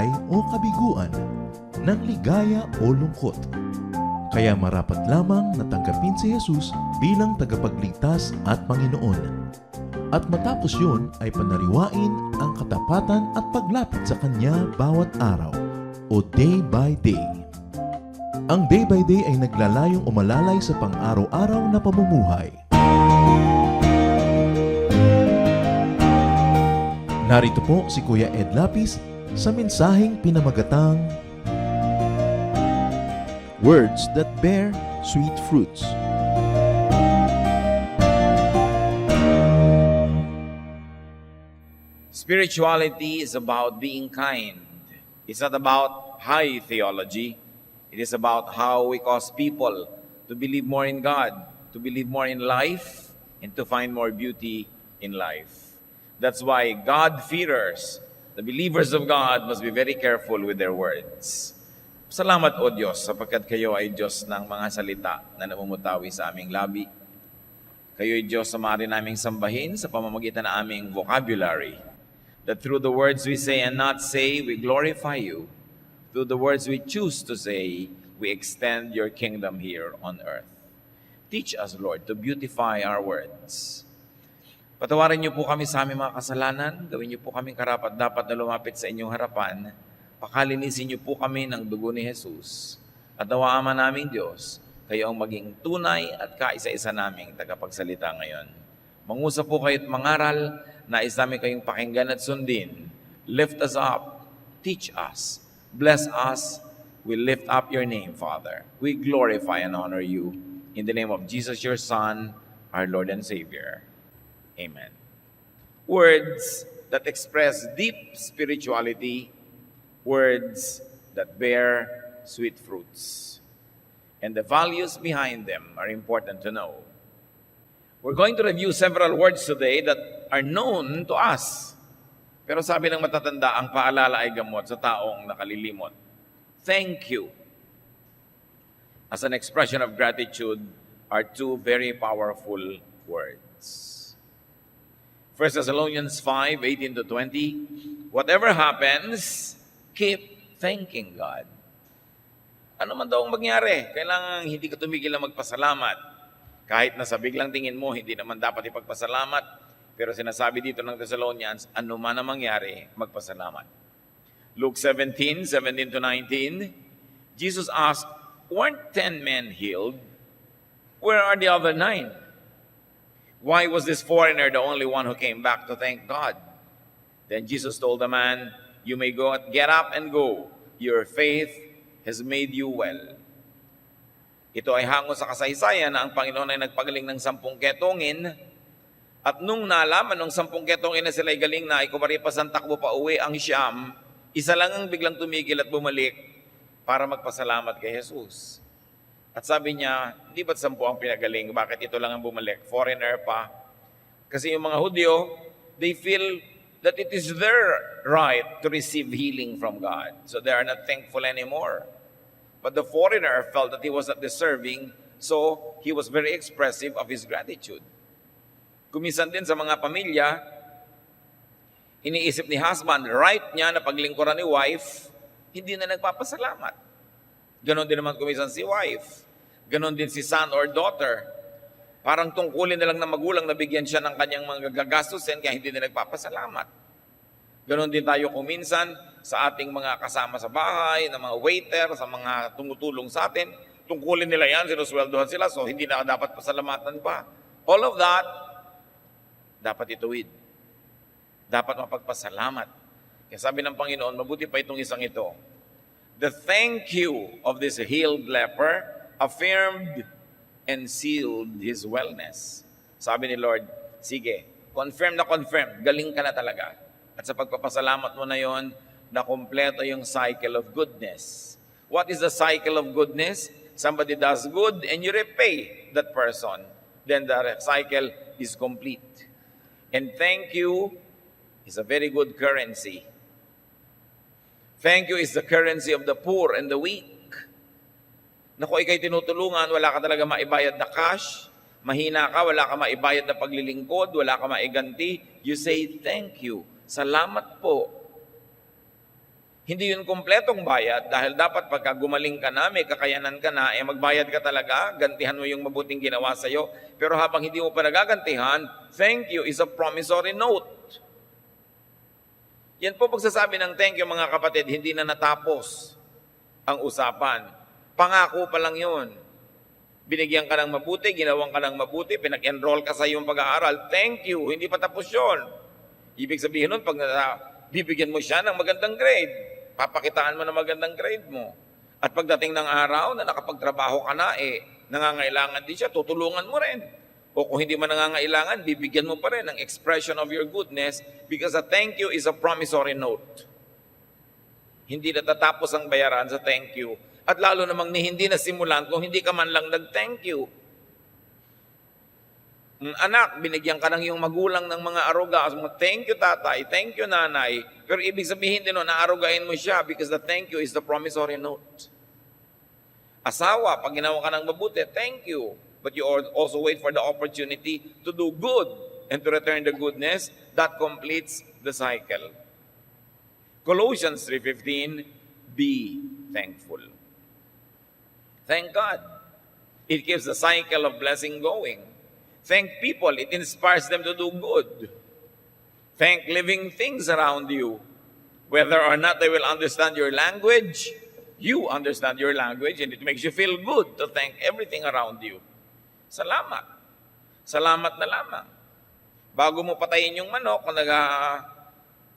tagumpay o kabiguan, ng ligaya o lungkot. Kaya marapat lamang na tanggapin si Jesus bilang tagapagligtas at Panginoon. At matapos yun ay panariwain ang katapatan at paglapit sa Kanya bawat araw o day by day. Ang day by day ay naglalayong umalalay sa pang-araw-araw na pamumuhay. Narito po si Kuya Ed Lapis sa mensaheng pinamagatang Words that Bear Sweet Fruits. Spirituality is about being kind. It's not about high theology. It is about how we cause people to believe more in God, to believe more in life, and to find more beauty in life. That's why God-fearers, the believers of God, must be very careful with their words. Salamat o Diyos sapagkat kayo ay Diyos ng mga salita na namumutawi sa aming labi. Kayo ay Diyos sa maaari naming sambahin sa pamamagitan ng aming vocabulary. That through the words we say and not say, we glorify you. Through the words we choose to say, we extend your kingdom here on earth. Teach us, Lord, to beautify our words. Patawarin niyo po kami sa aming mga kasalanan. Gawin niyo po kami karapat-dapat na lumapit sa inyong harapan. Pakalinisin niyo po kami ng dugo ni Jesus. At nawa Ama naming Diyos, kayo ang maging tunay at kaisa-isa naming tagapagsalita ngayon. Mangusap po kayo at mangaral, nais namin kayong pakinggan at sundin. Lift us up, teach us, bless us. We lift up your name, Father. We glorify and honor you. In the name of Jesus, your Son, our Lord and Savior. Amen. Words that express deep spirituality, words that bear sweet fruits. And the values behind them are important to know. We're going to review several words today that are known to us. Pero sabi ng matatanda, ang paalala ay gamot sa taong nakalilimot. Thank you, as an expression of gratitude, are two very powerful words. 1 Thessalonians 5:18-20, whatever happens, keep thanking God. Ano man daw ang mangyari, kailangan hindi ka tumigil na magpasalamat. Kahit na sa biglang tingin mo, hindi naman dapat ipagpasalamat. Pero sinasabi dito ng Thessalonians, ano man ang mangyari, magpasalamat. Luke 17:17-19, Jesus asked, weren't 10 men healed? Where are the other 9? Why was this foreigner the only one who came back to thank God? Then Jesus told the man, you may go, get up and go. Your faith has made you well. Ito ay hango sa kasaysayan na ang Panginoon ay nagpagaling ng 10 ketongin. At nung nalaman ng 10 ketongin na sila ay galing na, ay kumaripas ang takbo pa uwi ang siyam, isa lang ang biglang tumigil at bumalik para magpasalamat kay Jesus. At sabi niya, di ba't 10 ang pinagaling? Bakit ito lang ang bumalik? Foreigner pa. Kasi yung mga Hudyo, they feel that it is their right to receive healing from God. So they are not thankful anymore. But the foreigner felt that he was not deserving, so he was very expressive of his gratitude. Kuminsan din sa mga pamilya, iniisip ni husband, right niya na paglingkuran ni wife, hindi na nagpapasalamat. Ganon din naman kuminsan si wife. Ganon din si son or daughter. Parang tungkulin na lang ng magulang na bigyan siya ng kanyang mga gagastusin kaya hindi na nagpapasalamat. Ganon din tayo kuminsan sa ating mga kasama sa bahay, ng mga waiter, sa mga tumutulong sa atin. Tungkulin nila yan, sinusweldohan sila, so hindi na dapat pasalamatan pa. All of that, dapat ituwid. Dapat mapagpasalamat. Kaya sabi ng Panginoon, mabuti pa itong isang ito. The thank you of this healed leper affirmed and sealed his wellness. Sabi ni Lord, sige, confirm na confirm, galing ka na talaga. At sa pagpapasalamat mo na yon, na kompleto yung cycle of goodness. What is the cycle of goodness? Somebody does good and you repay that person. Then the cycle is complete. And thank you is a very good currency. Thank you is the currency of the poor and the weak. Na kung ikay tinutulungan, wala ka talaga maibayad na cash, mahina ka, wala ka maibayad na paglilingkod, wala ka maiganti, you say, thank you, salamat po. Hindi yun kumpletong bayad dahil dapat pagka gumaling ka na, may kakayanan ka na, magbayad ka talaga, gantihan mo yung mabuting ginawa sa'yo. Pero habang hindi mo pa nagagantihan, thank you is a promissory note. Yan po pagsasabi ng thank you mga kapatid, hindi na natapos ang usapan. Pangako pa lang yun. Binigyan ka ng mabuti, ginawang ka ng mabuti, pinag-enroll ka sa iyong pag-aaral, thank you, hindi pa tapos yun. Ibig sabihin nun, pag bibigyan mo siya ng magandang grade, papakitaan mo na magandang grade mo. At pagdating ng araw na nakapagtrabaho ka na, nangangailangan din siya, tutulungan mo rin. O kung hindi man nangangailangan, bibigyan mo pa rin ng expression of your goodness because a thank you is a promissory note. Hindi natatapos ang bayaran sa thank you. At lalo namang hindi nasimulan kung hindi ka man lang nag-thank you. Anak, binigyan ka ng iyong magulang ng mga aruga. Thank you tatay, thank you nanay. Pero ibig sabihin din naarugain mo siya because the thank you is the promissory note. Asawa, pag ginawa ka ng mabuti, thank you. But you also wait for the opportunity to do good and to return the goodness. That completes the cycle. Colossians 3:15, be thankful. Thank God. It keeps the cycle of blessing going. Thank people. It inspires them to do good. Thank living things around you. Whether or not they will understand your language, you understand your language and it makes you feel good to thank everything around you. Salamat. Salamat na lamang. Bago mo patayin yung manok, kung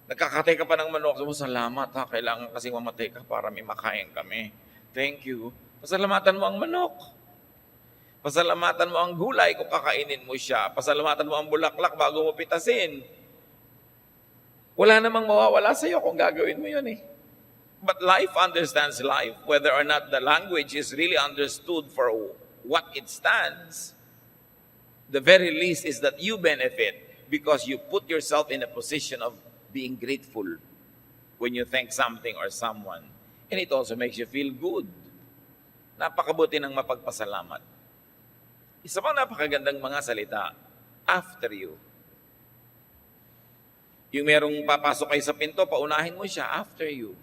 nagkakatay ka pa ng manok, salamat ha, kailangan kasi mamatay ka para may makain kami. Thank you. Pasalamatan mo ang manok. Pasalamatan mo ang gulay kung kakainin mo siya. Pasalamatan mo ang bulaklak bago mo pitasin. Wala namang mawawala sa iyo kung gagawin mo yun But life understands life, whether or not the language is really understood for what it stands. The very least is that you benefit because you put yourself in a position of being grateful when you thank something or someone. And it also makes you feel good. Napakabuti ng mapagpasalamat. Isa pang napakagandang mga salita, after you. Yung merong papasok kayo sa pinto, paunahin mo siya, after you.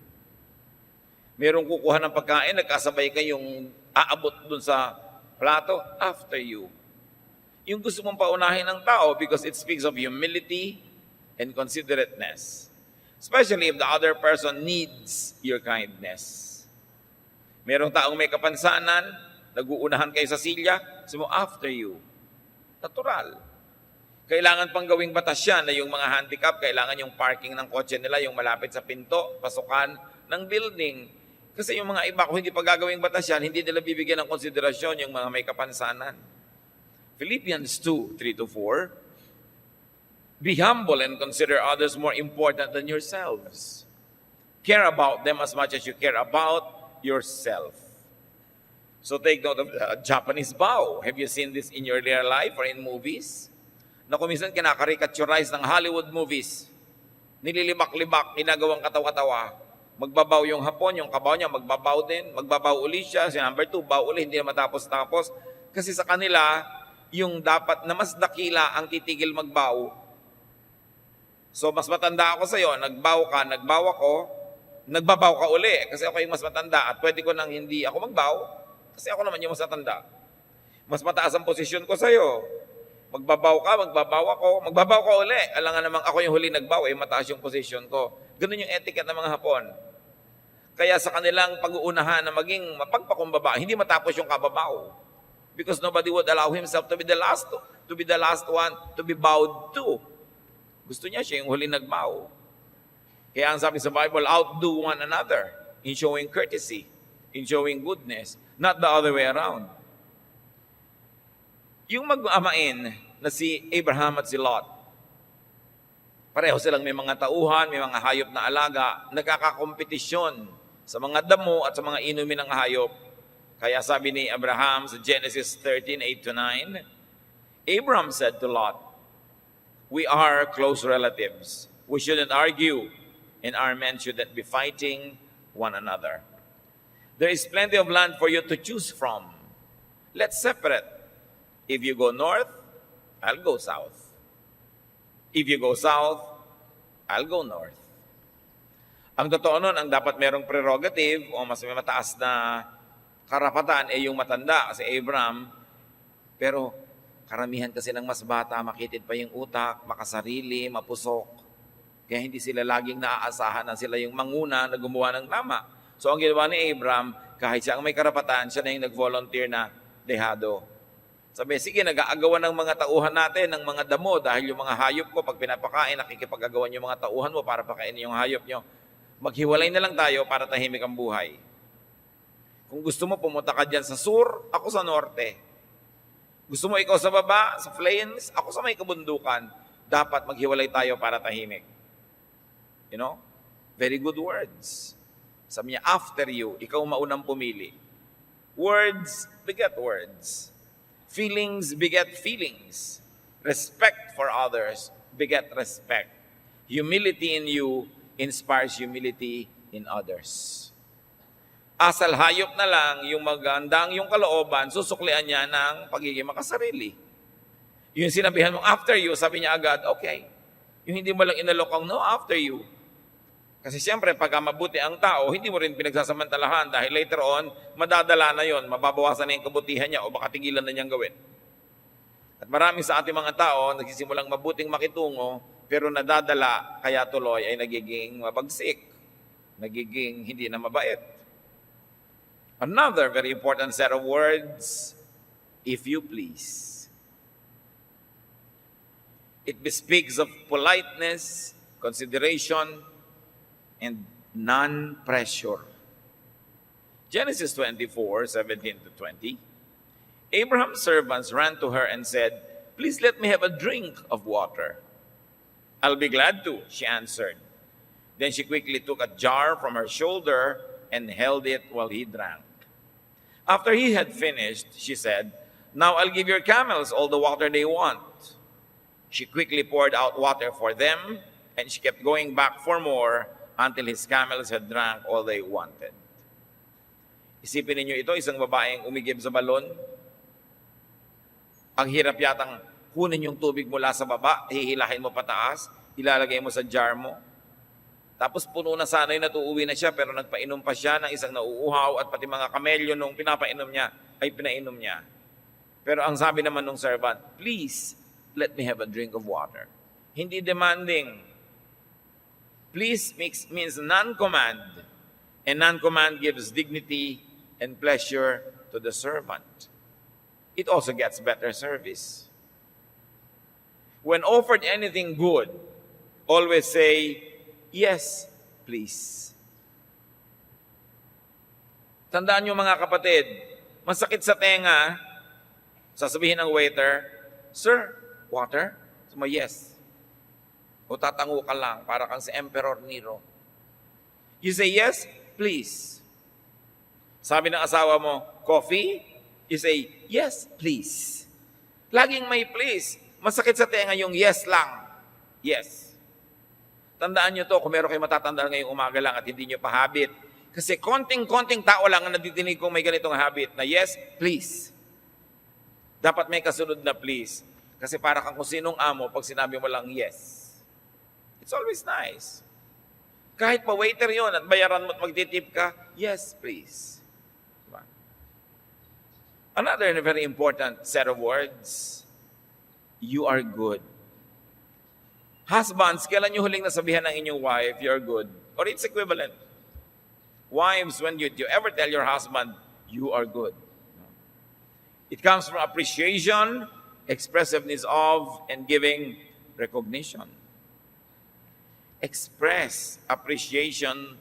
Merong kukuha ng pagkain, nagkasabay kayong aabot dun sa plato, after you. Yung gusto mong paunahin ng tao because it speaks of humility and considerateness. Especially if the other person needs your kindness. Merong taong may kapansanan, nag-uunahan kayo sa silya, sabi mo, after you. Natural. Kailangan pang gawing batas yan na yung mga handicap, kailangan yung parking ng kotse nila, yung malapit sa pinto, pasukan ng building. Kasi yung mga iba, kung hindi pa gagawing batas yan, hindi nila bibigyan ng konsiderasyon yung mga may kapansanan. Philippians 2:3-4, be humble and consider others more important than yourselves. Care about them as much as you care about yourself. So take note of the Japanese bow. Have you seen this in your real life or in movies? Na kuminsan kinakarikaturize ng Hollywood movies. Nililibak-libak, ginagawang katawa-tawa. Magbabaw yung Hapon, yung kabaw niya, magbabaw din. Magbabaw uli siya. Si number 2, baw uli, hindi na matapos-tapos. Kasi sa kanila, yung dapat na mas dakila ang titigil magbaw. So mas matanda ako sa'yo, nagbaw ka, nagbaw ako, nagbabaw ka uli. Kasi ako yung mas matanda at pwede ko nang hindi ako magbaw. Kasi ako naman yung mas matanda. Mas mataas ang posisyon ko sa'yo. Magbabaw ka, magbabaw ako, magbabaw ka uli. Alangan namang ako yung huli nagbaw, mataas yung posisyon ko. Ganun yung etiquette ng mga Hapon. Kaya sa kanilang pag-uunahan na maging mapagpakumbaba, hindi matapos yung kababaw. Because nobody would allow himself to be the last one to be bowed to. Gusto niya siya yung huli nagbaw. Kaya ang sabi sa Bible, outdo one another in showing courtesy, in showing goodness. Not the other way around. Yung mag-amain na si Abraham at si Lot, pareho silang may mga tauhan, may mga hayop na alaga, nagkakakompetisyon sa mga damo at sa mga inumin ng hayop. Kaya sabi ni Abraham sa Genesis 13:8-9, Abraham said to Lot, we are close relatives. We shouldn't argue, and our men shouldn't be fighting one another. There is plenty of land for you to choose from. Let's separate. If you go north, I'll go south. If you go south, I'll go north. Ang totoo nun, ang dapat merong prerogative o mas may mataas na karapatan ay yung matanda, si Abraham. Pero karamihan kasi ng mas bata, makitid pa yung utak, makasarili, mapusok. Kaya hindi sila laging naaasahan na sila yung manguna na gumawa ng tama. So ang ginawa ni Abraham, kahit siya ang may karapatan, siya na yung nag-volunteer na dehado. Sabi, sige, nag-aagawan ng mga tauhan natin, ng mga damo, dahil yung mga hayop ko, pag pinapakain, nakikipag-agawan yung mga tauhan mo para pakainin yung hayop nyo. Maghiwalay na lang tayo para tahimik ang buhay. Kung gusto mo, pumunta ka dyan sa sur, ako sa norte. Gusto mo ikaw sa baba, sa plains, ako sa may kabundukan. Dapat maghiwalay tayo para tahimik. You know? Very good words. Sabi niya, after you, ikaw maunang pumili. Words beget words. Feelings beget feelings. Respect for others beget respect. Humility in you inspires humility in others. Asal hayop na lang, yung magandang yung kalooban, susuklian niya ng pagiging makasarili. Yung sinabihan mong after you, sabi niya agad, okay. Yung hindi mo lang inalokang, no, after you. Kasi siyempre, pagka mabuti ang tao, hindi mo rin pinagsasamantalahan dahil later on, madadala na yon, mababawasan na yung kabutihan niya o baka tigilan na niyang gawin. At marami sa ating mga tao, nagsisimulang mabuting makitungo, pero nadadala, kaya tuloy ay nagiging mabagsik, nagiging hindi na mabait. Another very important set of words, if you please. It bespeaks of politeness, consideration, and non-pressure. Genesis 24:17-20. Abraham's servants ran to her and said, "Please let me have a drink of water." "I'll be glad to," she answered. Then she quickly took a jar from her shoulder and held it while he drank. After he had finished, she said, "Now I'll give your camels all the water they want." She quickly poured out water for them, and she kept going back for more until his camels had drank all they wanted. Isipin ninyo ito, isang babaeng umigib sa balon. Ang hirap yatang kunin yung tubig mula sa baba, hihilahin mo pataas, ilalagay mo sa jar mo. Tapos puno na sana yun, natuuwi na siya, pero nagpainom pa siya ng isang nauuhaw at pati mga kamelyo nung pinapainom niya, ay pinainom niya. Pero ang sabi naman ng servant, "Please, let me have a drink of water." Hindi demanding. Please means non-command. And non-command gives dignity and pleasure to the servant. It also gets better service. When offered anything good, always say, "Yes, please." Tandaan nyo mga kapatid, masakit sa tenga, sasabihin ng waiter, "Sir, water?" Suma, "Yes." O tatango ka lang, para kang si Emperor Nero. You say, "Yes, please." Sabi ng asawa mo, "Coffee?" You say, "Yes, please." Laging may please. Masakit sa tenga yung yes lang. Yes. Tandaan nyo to, kung meron kayo matatandaan ngayong umaga lang at hindi nyo pa habit. Kasi konting-konting tao lang ang nadidinig kong may ganitong habit na yes, please. Dapat may kasunod na please. Kasi para kang kung sinong amo pag sinabi mo lang yes. It's always nice. Kahit pa waiter yon at bayaran mo at magtitip ka, "Yes, please." Diba? Another very important set of words, you are good. Husbands, kailan nyo huling nasabihan ng inyong wife, "You're good"? Or it's equivalent. Wives, when you ever tell your husband, "You are good." It comes from appreciation, expressiveness of, and giving recognition. Express appreciation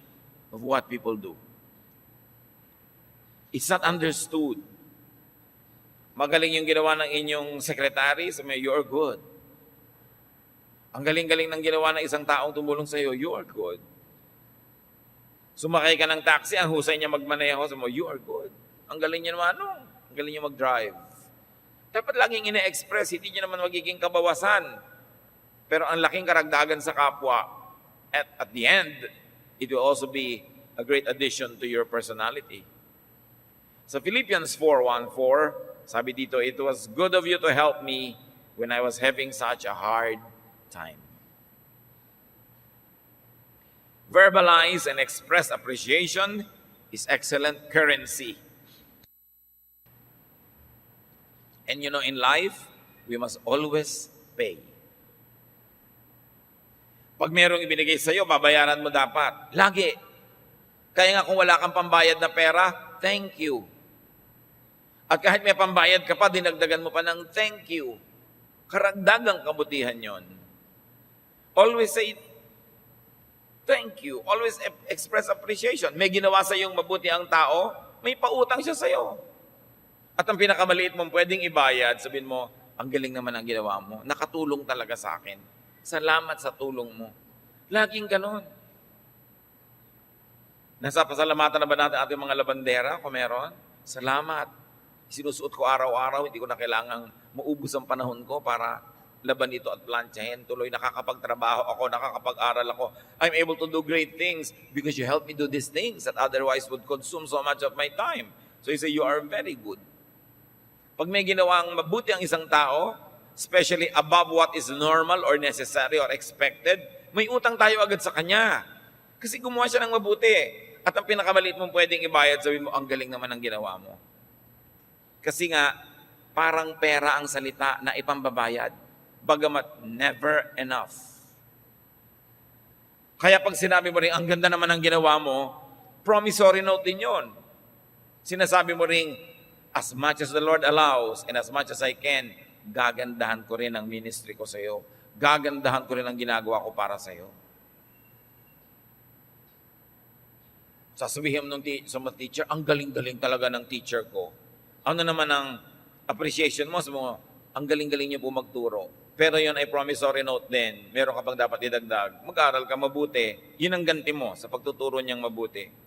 of what people do. It's not understood. Magaling yung ginawa ng inyong secretary, sabi, "You're good." Ang galing-galing ng ginawa ng isang taong tumulong sa iyo, "You are good." Sumakay ka ng taxi, ang husay niya magmaneho, sabi mo, "You are good." Ang galing niya naman, ang galing niya mag-drive. Dapat laging ine-express, hindi niya naman magiging kabawasan. Pero ang laking karagdagan sa kapwa, at the end, it will also be a great addition to your personality. Sa Philippians 4:1-4, sabi dito, "It was good of you to help me when I was having such a hard time." Verbalize and express appreciation is excellent currency. And you know, in life, we must always pay. Pag merong ibinigay sa'yo, babayaran mo dapat. Lagi. Kaya nga kung wala kang pambayad na pera, thank you. At kahit may pambayad ka pa, dinagdagan mo pa ng thank you. Karagdagang kabutihan yon. Always say thank you. Always express appreciation. May ginawa sa iyong mabuti ang tao, may pautang siya sa iyo. At ang pinakamaliit mong pwedeng ibayad, sabihin mo, ang galing naman ang ginawa mo. Nakatulong talaga sa akin. Salamat sa tulong mo. Laging ganon. Nasa pasalamatan na ba natin ating mga labandera kung meron? Salamat. Sinusuot ko araw-araw, hindi ko na kailangang maubos ang panahon ko para laban ito at plantsahin. Tuloy nakakapagtrabaho ako, nakakapag-aral ako. I'm able to do great things because you help me do these things that otherwise would consume so much of my time. So you say, you are very good. Pag may ginawang mabuti ang isang tao, especially above what is normal or necessary or expected, may utang tayo agad sa kanya. Kasi gumawa siya ng mabuti. At ang pinakamaliit mong pwedeng ibayad, sabihin mo, ang galing naman ang ginawa mo. Kasi nga, parang pera ang salita na ipambabayad. Bagamat never enough. Kaya pag sinabi mo rin, ang ganda naman ang ginawa mo, promissory note din yun. Sinasabi mo rin, as much as the Lord allows and as much as I can, gagandahan ko rin ang ministry ko sa iyo. Gagandahan ko rin ang ginagawa ko para sa iyo. Sasabihin mo sa mga teacher, ang galing-galing talaga ng teacher ko. Ano naman ang appreciation mo sa mga, ang galing-galing niyo po magturo. Pero yun ay promissory note din. Meron ka pang dapat idagdag. Mag-aral ka mabuti. Yun ang ganti mo sa pagtuturo niyang mabuti.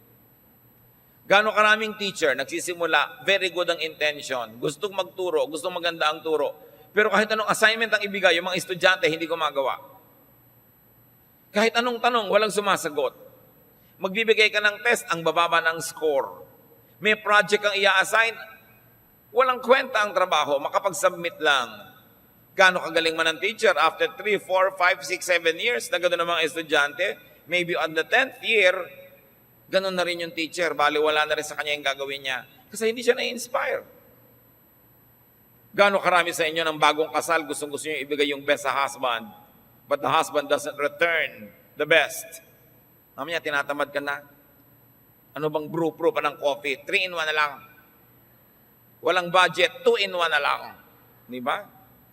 Gano'ng karaming teacher, nagsisimula, very good ang intention, gustong magturo, gustong maganda ang turo. Pero kahit anong assignment ang ibigay, yung mga estudyante, hindi gumagawa. Kahit anong tanong, walang sumasagot. Magbibigay ka ng test, ang bababa ng score. May project kang i-assign, walang kwenta ang trabaho, makapag-submit lang. Gano'ng kagaling man ang teacher, after 3, 4, 5, 6, 7 years, na gano'n ng mga estudyante, maybe on the 10th year, ganon na rin yung teacher, bali wala na rin sa kanya yung gagawin niya. Kasi hindi siya na-inspire. Gano'ng karami sa inyo ng bagong kasal, gustong-gusto nyo ibigay yung best sa husband, but the husband doesn't return the best. Mamaya, tinatamad ka na. Ano bang brew-brew pa ng coffee? 3-in-1 na lang. Walang budget, 2-in-1 na lang. Di ba?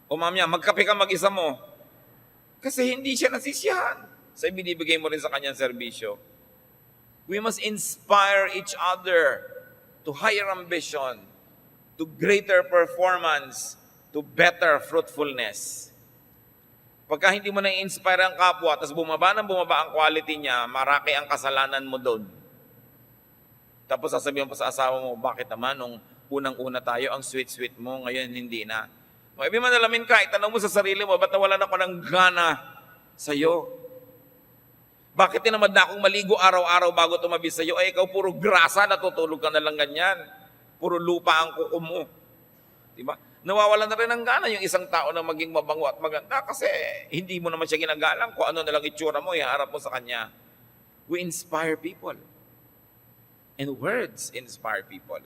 O mamaya, magkape ka mag-isa mo. Kasi hindi siya nasisiyahan sa ibinibigay mo rin sa kanyang serbisyo. We must inspire each other to higher ambition, to greater performance, to better fruitfulness. Pagka hindi mo na-inspire ang kapwa, tapos bumaba ang quality niya, maraki ang kasalanan mo doon. Tapos sasabihin mo pa sa asawa mo, bakit naman nung unang-una tayo, ang sweet-sweet mo, ngayon hindi na. Maibig manalamin ka, itanong mo sa sarili mo, ba't nawalan ako ng gana sa'yo? Bakit tinamad na akong maligo araw-araw bago tumabi sa'yo? Ay, ikaw puro grasa, natutulog ka na lang ganyan. Puro lupa ang kuko mo. Diba? Nawawala na rin ng gana yung isang tao na maging mabango at maganda kasi hindi mo naman siya ginagalang kung ano na lang itsura mo, iharap mo sa kanya. We inspire people. And words inspire people.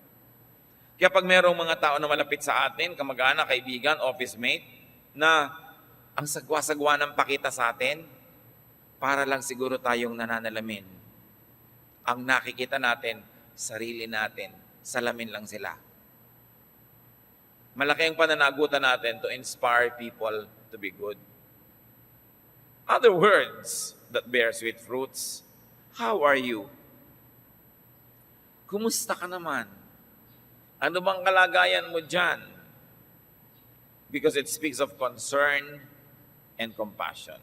Kaya pag mayroong mga tao na malapit sa atin, kamag-anak, kaibigan, office mate, na ang sagwa-sagwa ng pakita sa atin, para lang siguro tayong nananalamin. Ang nakikita natin, sarili natin, salamin lang sila. Malaki ang pananagutan natin to inspire people to be good. Other words that bear sweet fruits. How are you? Kumusta ka naman? Ano bang kalagayan mo dyan? Because it speaks of concern and compassion.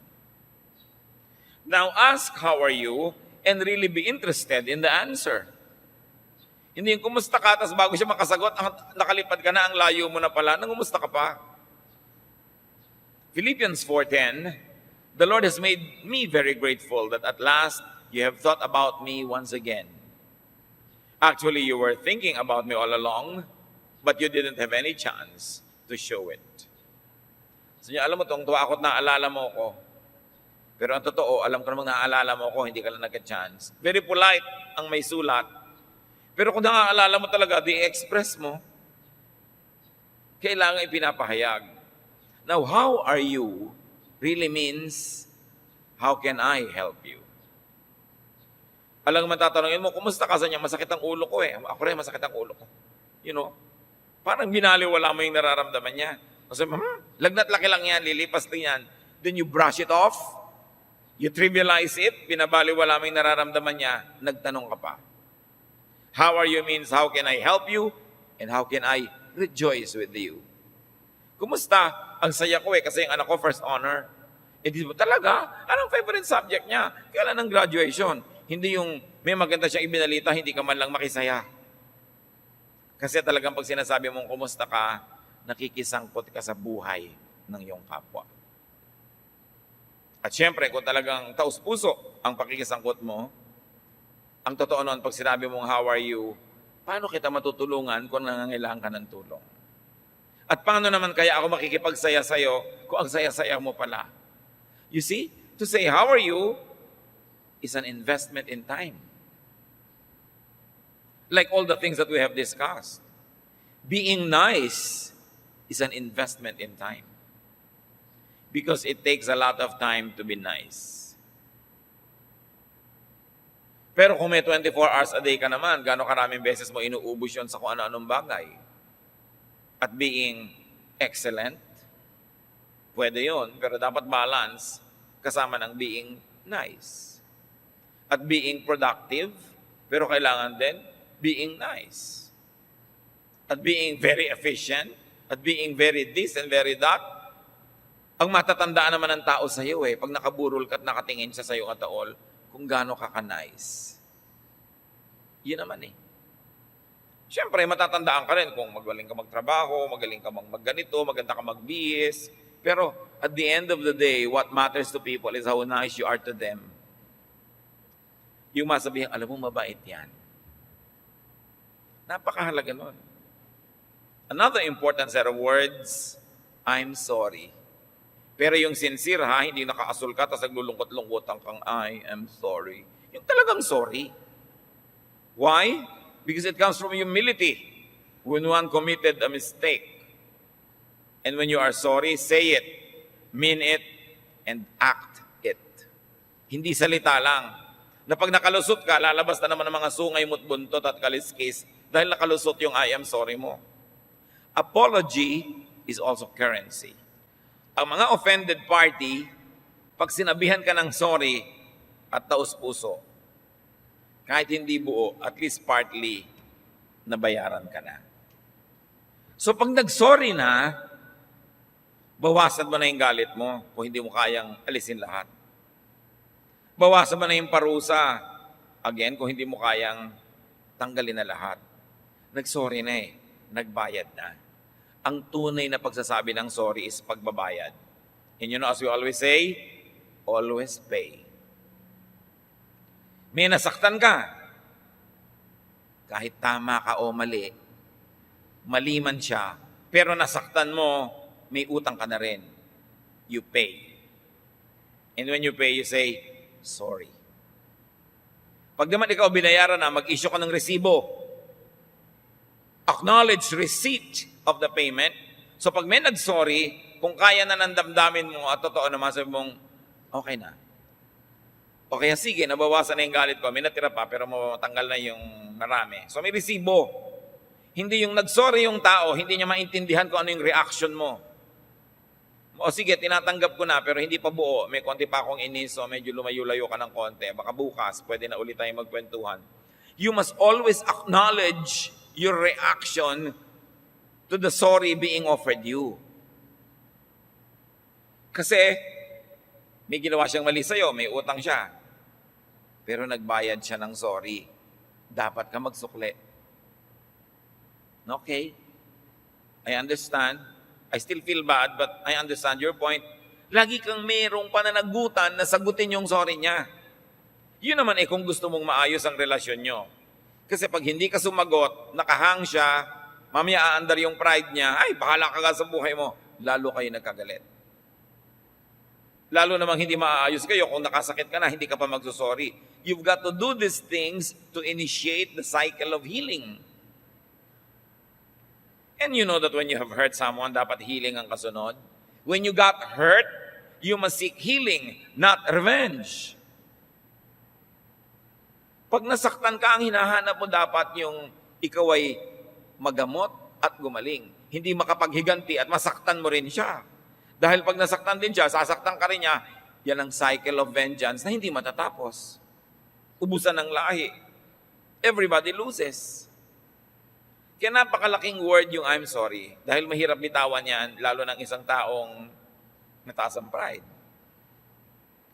Now ask, how are you? And really be interested in the answer. Hindi yung kumusta ka, tapos bago siya makasagot, nakalipad ka na, ang layo mo na pala, nangumusta ka pa? Philippians 4:10, the Lord has made me very grateful that at last you have thought about me once again. Actually, you were thinking about me all along, but you didn't have any chance to show it. So alam mo, tuwa ako't naalala mo ko. Pero ang totoo, alam ko namang naaalala mo ako, hindi ka lang nagka-chance. Very polite ang may sulat. Pero kung naaalala mo talaga, di-express mo. Kailangan ipinapahayag. Now, how are you really means, how can I help you? Alang matatanungin mo, kumusta ka sa niya? Masakit ang ulo ko eh. Ako rin, masakit ang ulo ko. You know, parang binaliwala mo yung nararamdaman niya. Kasi, lagnat laki lang yan, lilipas din yan. Then you brush it off. You trivialize it, binabaliwala mo yung nararamdaman niya, nagtanong ka pa. How are you means, how can I help you? And how can I rejoice with you? Kumusta? Ang saya ko eh, kasi yung anak ko first honor. Eh di ba talaga? Anong favorite subject niya? Kailan ng graduation? Hindi yung may maganda siyang ibinalita, hindi ka man lang makisaya. Kasi talagang pag sinasabi mong kumusta ka, nakikisangkot ka sa buhay ng iyong kapwa. At syempre, kung talagang taus-puso ang pakikisangkot mo, ang totoo noon, pag sinabi mong how are you, paano kita matutulungan kung nangangailangan ka ng tulong? At paano naman kaya ako makikipagsaya sa'yo kung ang saya-saya mo pala? You see, to say how are you is an investment in time. Like all the things that we have discussed. Being nice is an investment in time. Because it takes a lot of time to be nice. Pero kung may 24 hours a day ka naman, gano'ng karaming beses mo inuubos yun sa kung ano-anong bagay. At being excellent, pwede yun, pero dapat balance kasama ng being nice. At being productive, pero kailangan din being nice. At being very efficient, at being very this and very that. Ang matatandaan naman ng tao sa iyo pag nakaburol ka at nakatingin siya sa iyo ang taol, kung gaano ka ka-nice. Yun naman Siyempre, matatandaan ka rin kung magaling ka magtrabaho, magaling ka magganito, maganda ka magbihis. Pero at the end of the day, what matters to people is how nice you are to them. Yung masabihin, alam mo, mabait yan. Napakahalaga nun. Another important set of words, I'm sorry. Pero yung sincere hindi nakaasul ka, tapos naglulungkot-lungkotan kang, I am sorry. Yung talagang sorry. Why? Because it comes from humility. When one committed a mistake. And when you are sorry, say it, mean it, and act it. Hindi salita lang. Na pag nakalusot ka, lalabas na naman ang mga sungay mo't buntot at kaliskis dahil nakalusot yung I am sorry mo. Apology is also currency. Ang mga offended party, pag sinabihan ka ng sorry at taus-puso, kahit hindi buo, at least partly, nabayaran ka na. So pag nag-sorry na, bawasan mo na yung galit mo kung hindi mo kayang alisin lahat. Bawasan mo na yung parusa, again, kung hindi mo kayang tanggalin na lahat. Nag-sorry na nagbayad na. Ang tunay na pagsasabi ng sorry is pagbabayad. And you know, as we always say, always pay. May nasaktan ka. Kahit tama ka o mali, mali man siya, pero nasaktan mo, may utang ka na rin. You pay. And when you pay, you say, sorry. Pag naman ikaw binayaran na, mag-issue ka ng resibo. Acknowledge receipt of the payment. So pag may nag-sorry, kung kaya na ng damdamin mo at totoo naman sabi mong, okay na. O kaya sige, nabawasan na yung galit ko, may natira pa pero matanggal na yung marami. So may resibo. Hindi yung nag-sorry yung tao, hindi niya maintindihan kung ano yung reaction mo. O sige, tinatanggap ko na pero hindi pa buo. May konti pa akong inis so medyo lumayo-layo ka ng konti. Baka bukas, pwede na ulit tayong magkwentuhan. You must always acknowledge your reaction to the sorry being offered you. Kasi may ginawa siyang mali sa'yo, may utang siya. Pero nagbayad siya ng sorry. Dapat ka magsukli. Okay? I understand. I still feel bad, but I understand your point. Lagi kang mayroong pananagutan na sagutin yung sorry niya. Yun naman kung gusto mong maayos ang relasyon nyo. Kasi pag hindi ka sumagot, nakahang siya, mamaya aandar yung pride niya, ay, bahala ka sa buhay mo. Lalo kayo nagkagalit. Lalo namang hindi maaayos kayo kung nakasakit ka na, hindi ka pa magsusorry. You've got to do these things to initiate the cycle of healing. And you know that when you have hurt someone, dapat healing ang kasunod. When you got hurt, you must seek healing, not revenge. Pag nasaktan ka, ang hinahanap mo dapat yung ikaw ay magamot at gumaling. Hindi makapaghiganti at masaktan mo rin siya. Dahil pag nasaktan din siya, sasaktan ka rin niya, yan ang cycle of vengeance na hindi matatapos. Ubusan ng lahi. Everybody loses. Kaya napakalaking word yung I'm sorry. Dahil mahirap bitawan yan, lalo ng isang taong mataas ang pride.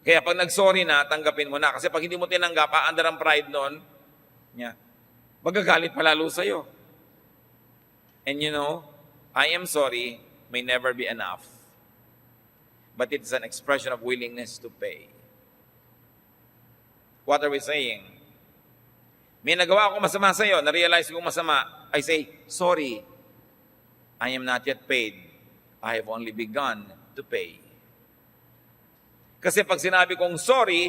Kaya pag nag-sorry na, tanggapin mo na. Kasi pag hindi mo tinanggap, aandar ang pride nun, magagalit palalo sa'yo. And you know, I am sorry may never be enough. But it's an expression of willingness to pay. What are we saying? May nagawa ako masama sa'yo, na-realize kong masama, I say, sorry, I am not yet paid. I have only begun to pay. Kasi pag sinabi kong sorry,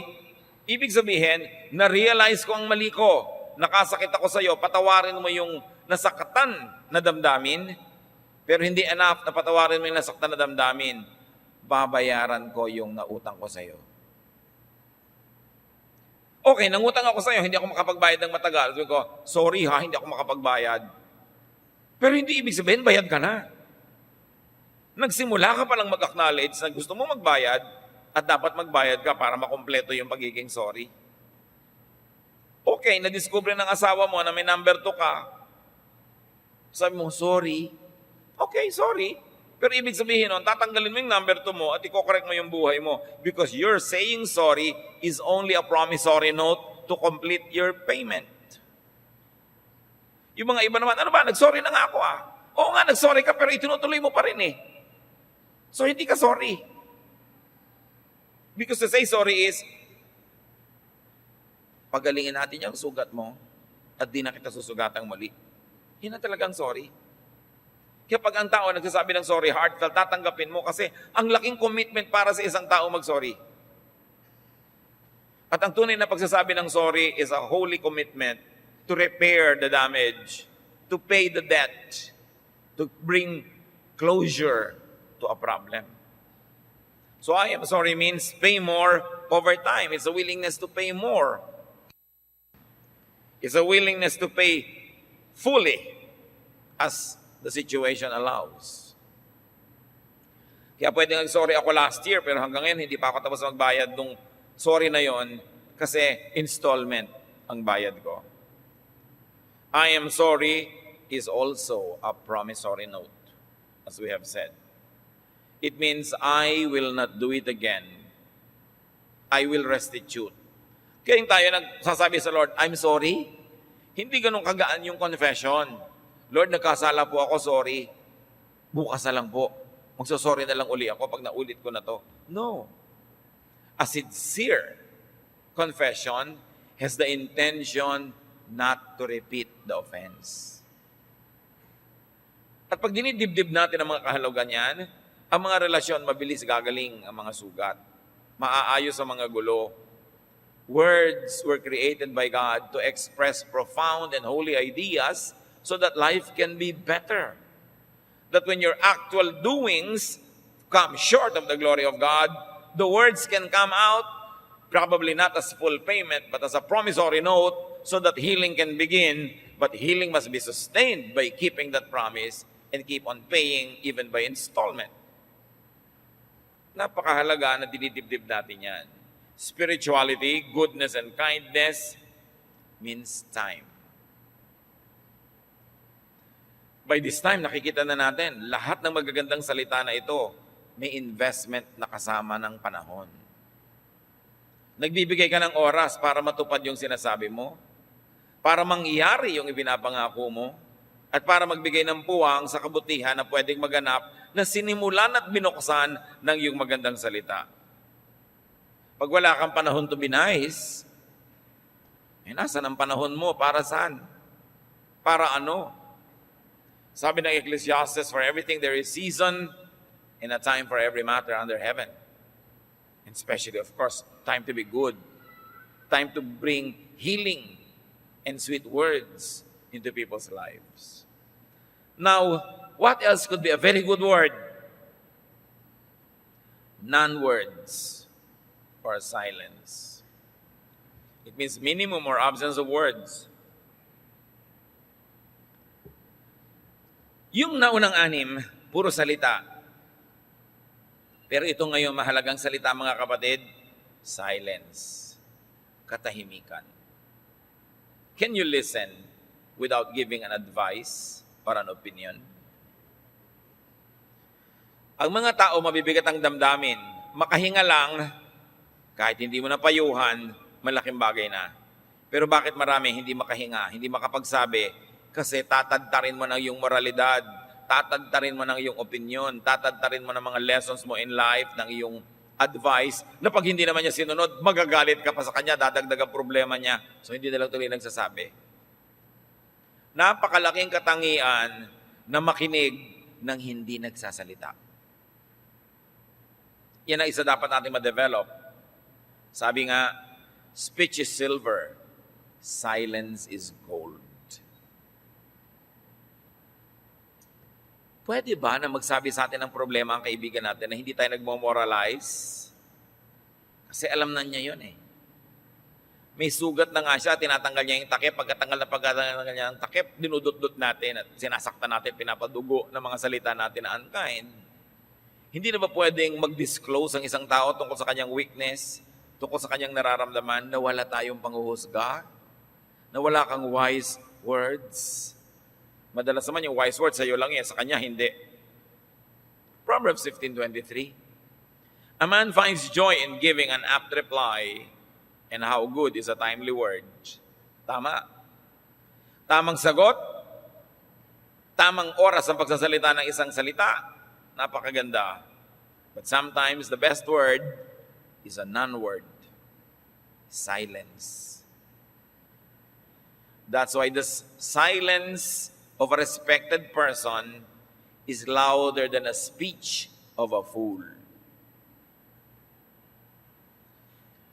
ibig sabihin, na-realize ko ang mali ko. Nakasakit ako sa'yo, patawarin mo yung nasaktan na damdamin, pero hindi enough na patawarin mo yung nasaktan na damdamin, babayaran ko yung nautang ko sa'yo. Okay, nangutang ako sa'yo, hindi ako makapagbayad ng matagal. Sabi ko, sorry ha, hindi ako makapagbayad. Pero hindi ibig sabihin, bayad ka na. Nagsimula ka palang mag-acknowledge na gusto mo magbayad at dapat magbayad ka para makumpleto yung pagiging sorry. Okay, na-discover ng asawa mo na may number 2 ka. Sabi mo, sorry. Okay, sorry. Pero ibig sabihin nun, tatanggalin mo yung number 2 mo at i-correct mo yung buhay mo because you're saying sorry is only a promissory note to complete your payment. Yung mga iba naman, ano ba, nag-sorry na nga ako ah. Oo nga, nag-sorry ka pero itinutuloy mo pa rin eh. So hindi ka sorry. Because to say sorry is, pagalingin natin yung sugat mo at di na kita susugatang mali. Yun na talagang sorry. Kaya pag ang tao nagsasabi ng sorry, heartfelt, tatanggapin mo kasi ang laking commitment para sa isang tao mag-sorry. At ang tunay na pagsasabi ng sorry is a holy commitment to repair the damage, to pay the debt, to bring closure to a problem. So I am sorry means pay more over time. It's a willingness to pay more. It's a willingness to pay fully as the situation allows. Kaya pwedeng sorry ako last year, pero hanggang ngayon hindi pa ako tapos magbayad nung sorry na yon kasi installment ang bayad ko. I am sorry is also a promissory note, as we have said. It means I will not do it again. I will restitute. Kaya yung tayo nagsasabi sa Lord, I'm sorry. Hindi ganun kagaan yung confession. Lord, nagkasala po ako, sorry. Bukas na lang po. Magsasorry na lang uli ako pag naulit ko na to. No. A sincere confession has the intention not to repeat the offense. At pag dinidibdib natin ang mga kahulugan yan, ang mga relasyon mabilis gagaling ang mga sugat. Maaayos ang mga gulo. Words were created by God to express profound and holy ideas so that life can be better. That when your actual doings come short of the glory of God, the words can come out, probably not as full payment, but as a promissory note so that healing can begin. But healing must be sustained by keeping that promise and keep on paying even by installment. Napakahalaga na dinidibdib natin yan. Spirituality, goodness, and kindness means time. By this time, nakikita na natin, lahat ng magagandang salita na ito, may investment na kasama ng panahon. Nagbibigay ka ng oras para matupad yung sinasabi mo, para mangyari yung ibinapangako mo, at para magbigay ng puwang sa kabutihan na pwedeng maganap na sinimulan at binuksan ng iyong magandang salita. Pag wala kang panahon to be nice, nasan ang panahon mo? Para saan? Para ano? Sabi ng Ecclesiastes, for everything there is season and a time for every matter under heaven. especially, of course, time to be good, time to bring healing and sweet words into people's lives. Now, what else could be a very good word? Non-words or silence. It means minimum or absence of words. Yung naunang anim, puro salita. Pero ito ngayon, mahalagang salita mga kapatid, silence. Katahimikan. Can you listen without giving an advice or an opinion? Ang mga tao mabibigat ang damdamin, makahinga lang, kahit hindi mo napayuhan, malaking bagay na. Pero bakit marami hindi makahinga, hindi makapagsabi? Kasi tatadtarin mo ng iyong moralidad, tatadtarin mo ng iyong opinion, tatadtarin mo ng mga lessons mo in life, ng iyong advice, na pag hindi naman niya sinunod, magagalit ka pa sa kanya, dadagdag ang problema niya. So hindi na lang tuloy nagsasabi. Napakalaking katangian na makinig ng hindi nagsasalita. Yan ang isa dapat natin ma-develop. Sabi nga, speech is silver, silence is gold. Pwede ba na magsabi sa atin ng problema ang kaibigan natin na hindi tayo nagmo-moralize? Kasi alam na niya yun eh. May sugat na nga siya, tinatanggal niya yung takip. Pagkatanggal niya yung takip, dinudot-dot natin at sinasaktan natin, pinapadugo ng mga salita natin na unkind. Hindi na ba pwedeng mag-disclose ang isang tao tungkol sa kanyang weakness, tungkol sa kanyang nararamdaman, na wala tayong panghuhusga? Na wala kang wise words? Madalas naman yung wise words sa'yo lang yan, sa kanya hindi. Proverbs 15:23. A man finds joy in giving an apt reply, and how good is a timely word. Tama. Tamang sagot, tamang oras ang pagsasalita ng isang salita. Napakaganda. But sometimes the best word is a non-word. Silence. That's why the silence of a respected person is louder than a speech of a fool.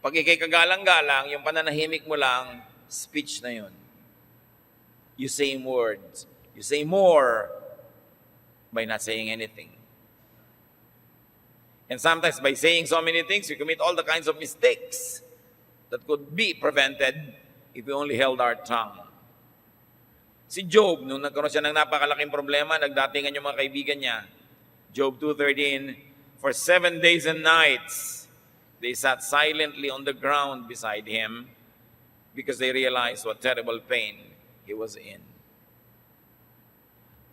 Pag ikay kagalang-galang, yung pananahimik mo lang, speech na yun. You say words. You say more by not saying anything. And sometimes by saying so many things, we commit all the kinds of mistakes that could be prevented if we only held our tongue. Si Job, nung nagkaroon siya ng napakalaking problema, nagdatingan yung mga kaibigan niya. Job 2:13, for 7 days and nights, they sat silently on the ground beside him because they realized what terrible pain he was in.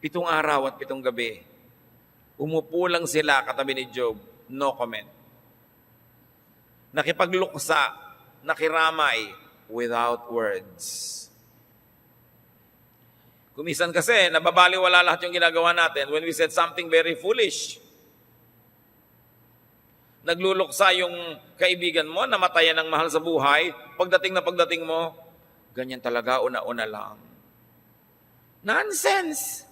7 araw at 7 gabi, umupo lang sila katabi ni Job, no comment. Nakipagluksa, nakiramay, without words. Kumisan kasi, nababaliwala lahat yung ginagawa natin when we said something very foolish. Nagluluksa yung kaibigan mo, namatayan ng mahal sa buhay, pagdating mo, ganyan talaga, una-una lang. Nonsense!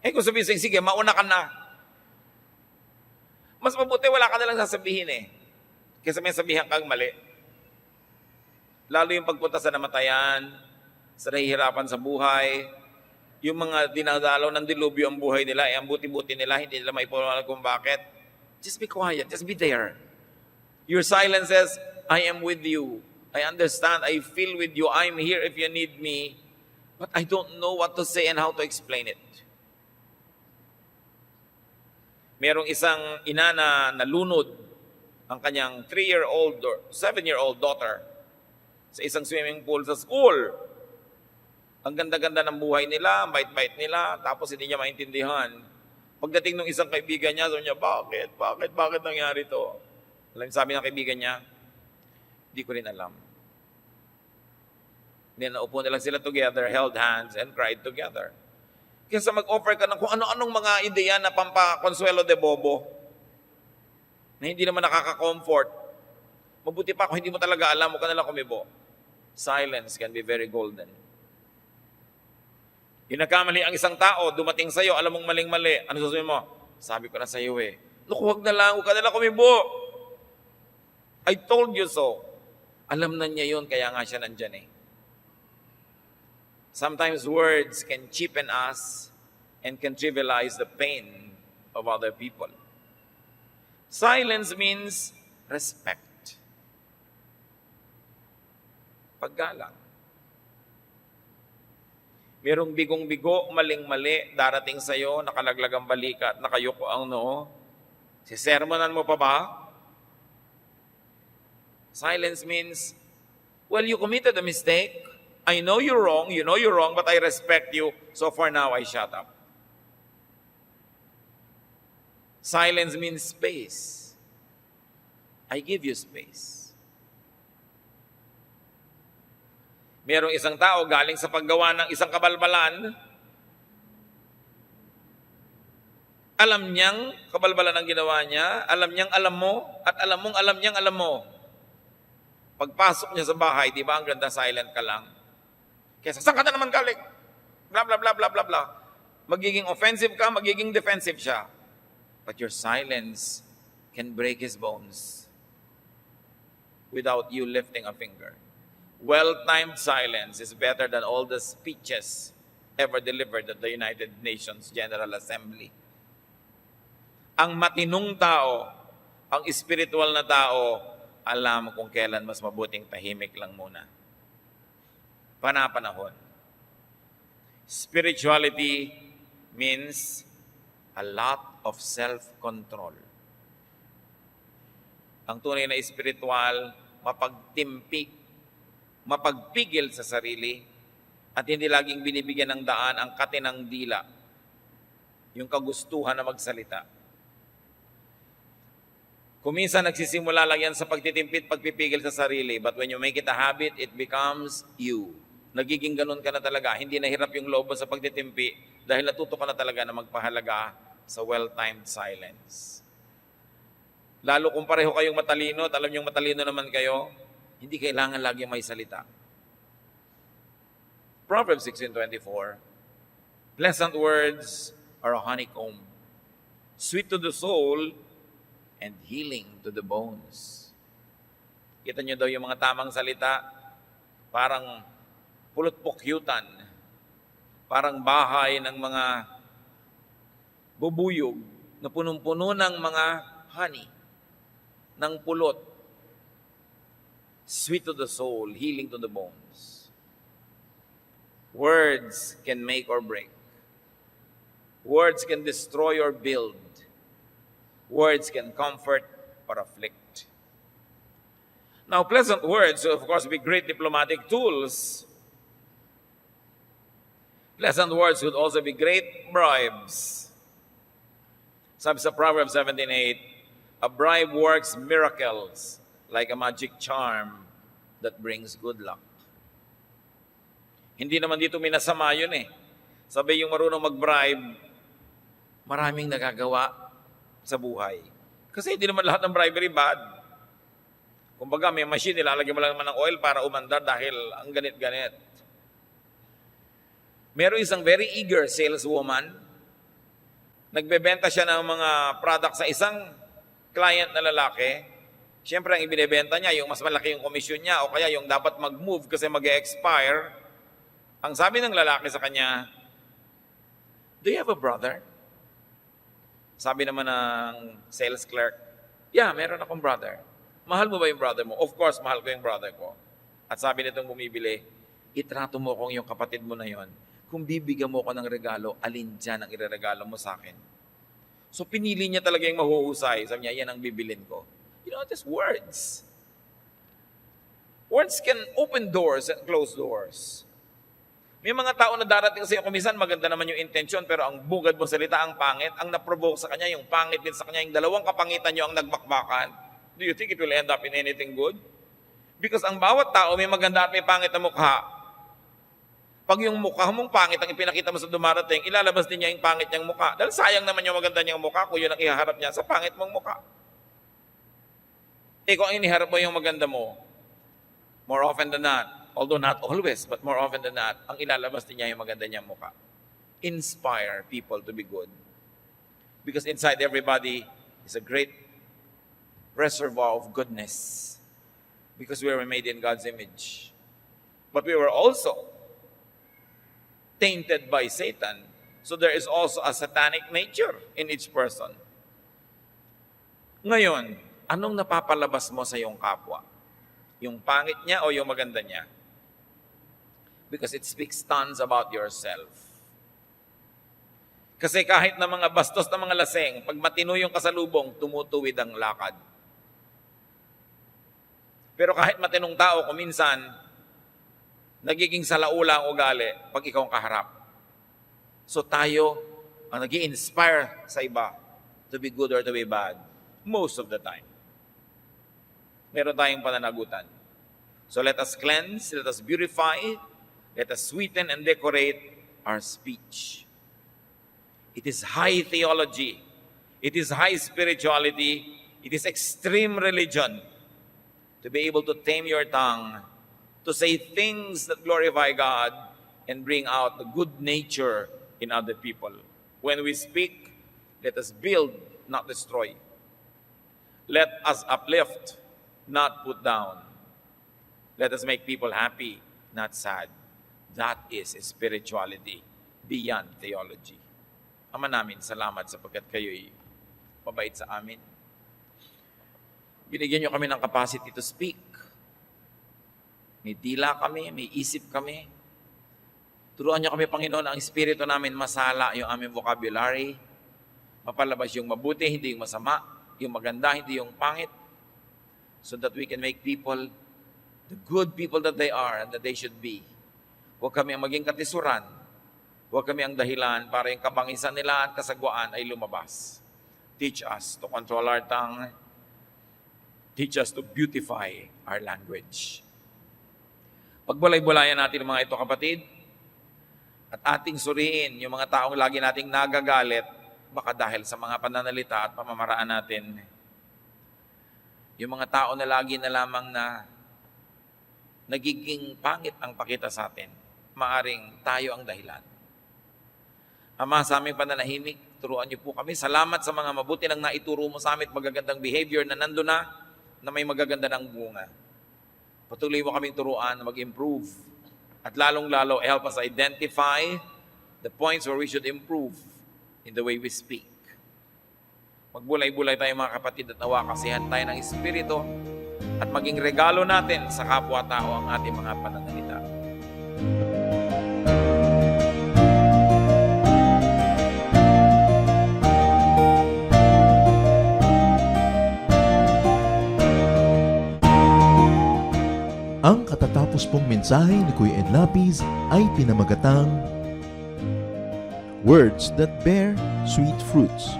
Kung sabihin, sige, mauna ka na. Mas mabuti, wala ka nalang sasabihin eh. Kaysa may sabihan kang mali. Lalo yung pagpunta sa namatayan, sa nahihirapan sa buhay, yung mga dinadalaw ng dilubyo ang buhay nila, ang buti-buti nila, hindi nila maipunawan kung bakit. Just be quiet, just be there. Your silence says, I am with you. I understand, I feel with you, I'm here if you need me, but I don't know what to say and how to explain it. Merong isang ina na nalunod ang kanyang 3-year-old or 7-year-old daughter sa isang swimming pool sa school. Ang ganda-ganda ng buhay nila, ang bait-bait nila, tapos hindi niya maintindihan. Pagdating ng isang kaibigan niya, sabi niya, bakit nangyari to? Alam, sabi ng kaibigan niya, hindi ko rin alam. Then naupo na lang sila together, held hands, and cried together. Kaysa mag-offer ka ng kung ano-anong mga ideya na pampakonsuelo de bobo, na hindi naman nakaka-comfort, mabuti pa kung hindi mo talaga alam, huwag ka nalang kumibo. Silence can be very golden. Yung nagkamali ang isang tao, dumating sa'yo, alam mong maling-mali. Ano sasabihin mo? Sabi ko na sa'yo eh. Naku, huwag na lang, huwag ka nalang kumibo. I told you so. Alam na niya yun, kaya nga siya nandyan eh. Sometimes words can cheapen us and can trivialize the pain of other people. Silence means respect. Paggalang. Merong bigong-bigo, maling-mali, darating sa'yo, nakalaglag ang balikat, nakayuko ang noo. Sisermonan mo pa ba? Silence means, well, you committed a mistake. I know you're wrong, but I respect you, so for now, I shut up. Silence means space. I give you space. Merong isang tao galing sa paggawa ng isang kabalbalan, alam niyang kabalbalan ang ginawa niya, alam niyang alam mo, at alam mong alam niyang alam mo. Pagpasok niya sa bahay, di ba ang ganda, silent ka lang. Kesa, saan ka na naman galing? Blah, blah, blah, blah, blah, blah. Magiging offensive ka, magiging defensive siya. But your silence can break his bones without you lifting a finger. Well-timed silence is better than all the speeches ever delivered at the United Nations General Assembly. Ang matinong tao, ang spiritual na tao, alam kung kailan mas mabuting tahimik lang muna. Panapanahon. Spirituality means a lot of self-control. Ang tunay na spiritual, mapagpigil sa sarili at hindi laging binibigyan ng daan ang katinang dila, yung kagustuhan na magsalita. Kuminsan nagsisimula lang yan sa pagtitimpit, pagpipigil sa sarili, but when you make it a habit, it becomes you. Nagiging ganun ka na talaga. Hindi nahirap yung loob mo sa pagtitimpi dahil natuto ka na talaga na magpahalaga sa well-timed silence. Lalo kung pareho kayong matalino at alam niyong matalino naman kayo, hindi kailangan lagi may salita. Proverbs 16:24, pleasant words are a honeycomb, sweet to the soul and healing to the bones. Kita niyo daw yung mga tamang salita, parang pulot-pukyutan, parang bahay ng mga bubuyog na punong-puno ng mga honey, ng pulot. Sweet to the soul, healing to the bones. Words can make or break. Words can destroy or build. Words can comfort or afflict. Now, pleasant words will, of course, be great diplomatic tools. Pleasant words would also be great bribes. Sabi sa Proverbs 17:8, a bribe works miracles like a magic charm that brings good luck. Hindi naman dito minasama yun eh. Sabi yung marunong mag-bribe, maraming nagagawa sa buhay. Kasi hindi naman lahat ng bribery bad. Kumbaga may machine, ilalagay mo lang naman ng oil para umandar dahil ang ganit-ganit. Meron isang very eager saleswoman. Nagbebenta siya ng mga product sa isang client na lalaki. Siyempre, ang ibinebenta niya, yung mas malaki yung commission niya o kaya yung dapat mag-move kasi mag-expire. Ang sabi ng lalaki sa kanya, do you have a brother? Sabi naman ng sales clerk, yeah, meron akong brother. Mahal mo ba yung brother mo? Of course, mahal ko yung brother ko. At sabi nitong bumibili, itrato mo kung yung kapatid mo na yon. Kung bibigyan mo ko ng regalo, alin dyan ang ireregalo mo sa akin? So pinili niya talaga yung mahuhusay. Sabi niya, yan ang bibilin ko. You know, just words. Words can open doors and close doors. May mga tao na darating sa iyo, kumisan maganda naman yung intention, pero ang bugad mo salita, ang pangit, ang naprovoke sa kanya, yung pangit din sa kanya, yung dalawang kapangitan nyo ang nagbakbakan. Do you think it will end up in anything good? Because ang bawat tao may maganda at may pangit na mukha. Pag yung mukha mong pangit ang ipinakita mo sa dumarating, ilalabas din niya yung pangit niyang mukha. Dahil sayang naman yung maganda niyang mukha kung yun ang ihaharap niya sa pangit mong mukha. Kung ang iniharap mo yung maganda mo, more often than not, although not always, but more often than not, ang ilalabas din niya yung maganda niyang mukha. Inspire people to be good. Because inside everybody is a great reservoir of goodness. because we were made in God's image. But we were also tainted by Satan. So there is also a satanic nature in each person. Ngayon, anong napapalabas mo sa iyong kapwa? Yung pangit niya o yung maganda niya? Because it speaks tons about yourself. Kasi kahit na mga bastos na mga laseng, pag matino yung kasalubong, tumutuwid ang lakad. Pero kahit matinong tao, kuminsan, nagiging salaula ang ugali pag ikaw ang kaharap. So tayo ang nag-i-inspire sa iba to be good or to be bad. Most of the time. Meron tayong pananagutan. So let us cleanse, let us beautify, let us sweeten and decorate our speech. It is high theology. It is high spirituality. It is extreme religion to be able to tame your tongue, to say things that glorify God and bring out the good nature in other people. When we speak, let us build, not destroy. Let us uplift, not put down. Let us make people happy, not sad. That is spirituality beyond theology. Ama namin, salamat sapagkat kayo'y mabait sa amin. Binigyan niyo kami ng capacity to speak. May dila kami, may isip kami. Turuan niyo kami, Panginoon, ang espiritu namin masala yung aming vocabulary. Mapalabas yung mabuti, hindi yung masama. Yung maganda, hindi yung pangit. So that we can make people the good people that they are and that they should be. Huwag kami ang maging katisuran. Huwag kami ang dahilan para yung kabangisan nila at kasagwaan ay lumabas. Teach us to control our tongue. Teach us to beautify our language. Pagbulay-bulayan natin ang mga ito, kapatid, at ating suriin yung mga taong lagi nating nagagalit, baka dahil sa mga pananalita at pamamaraan natin. Yung mga tao na lagi na lamang na nagiging pangit ang pakita sa atin, maaring tayo ang dahilan. Ama, sa aming pananahimik, turuan niyo po kami. Salamat sa mga mabuti nang naituro mo sa amin, magagandang behavior na nandun na may magaganda ng bunga. Patuloy mo kaming turuan na mag-improve. At lalong-lalo, help us identify the points where we should improve in the way we speak. Magbulay-bulay tayo mga kapatid at nawa kasihan tayo ng Espiritu at maging regalo natin sa kapwa-tao ang ating mga pananalita. Ang katatapos pong mensahe ni Kuya Ed Lapis ay pinamagatang Words that Bear Sweet Fruits.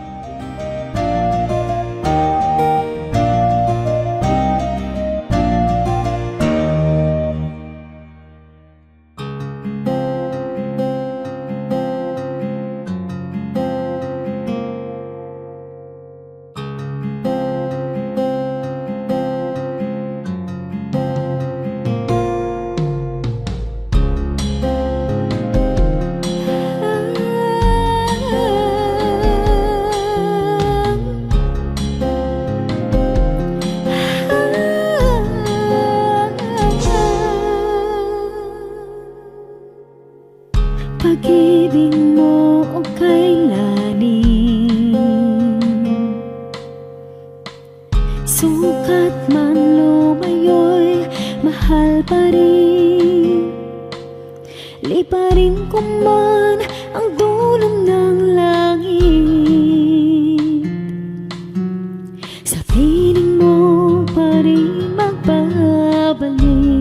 Pag-ibig mo o kailanin, sukat man lumayo'y mahal pa rin. Liparin ko man ang dulong ng langit, sa piling mo pa rin magbabalik.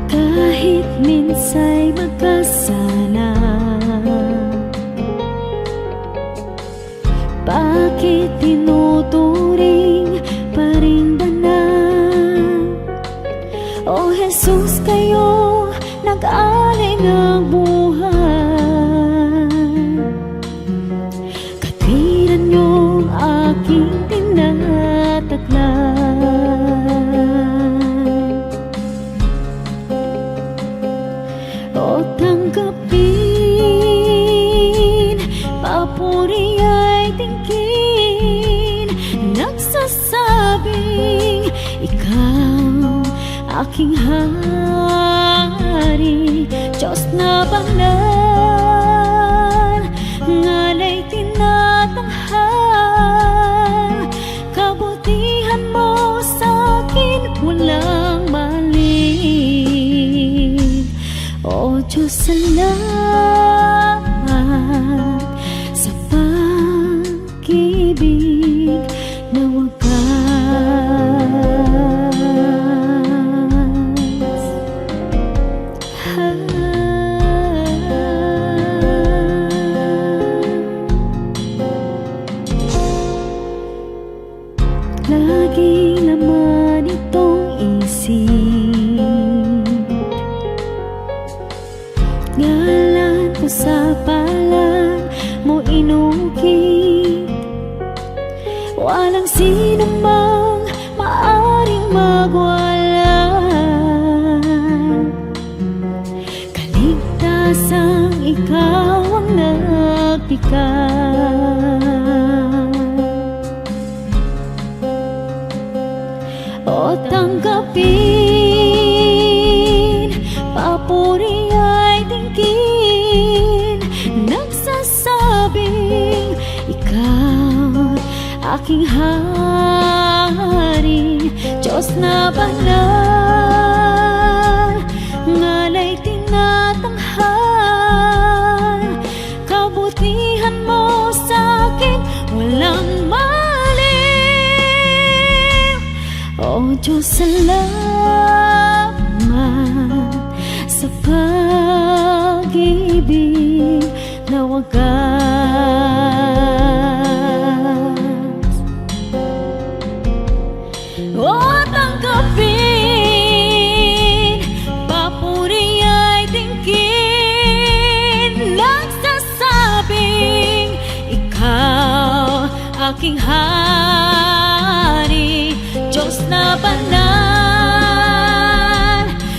Kahit minsa'y magkasala, bakit tinuturing pa rin danan? O Jesus, kayo nag-alay ng buhay, katwiran niyong aking tinataglan. O Ikaw, aking hari, Diyos na banal, ngalay tinatanghal. Kabutihan mo sa'kin walang mali. O Diyos, salamat sa pag-ibig na wagas. Lagi naman itong isip, ngalan ko sa palad mo inukit. Walang sino mang maaring magwalan. Kaligtasang ikaw ang nagpikat. O tanggapin, papuri ay tingin, nagsasabing ikaw aking hari, Diyos na banal, ngalay tinatanghal. Kabutihan mo sa'kin walang mali. O Diyos, salamat sa pag-ibig na wagas. O tanggapin, papuri ay tingin, nagsasabing ikaw aking hari, Diyos na banal,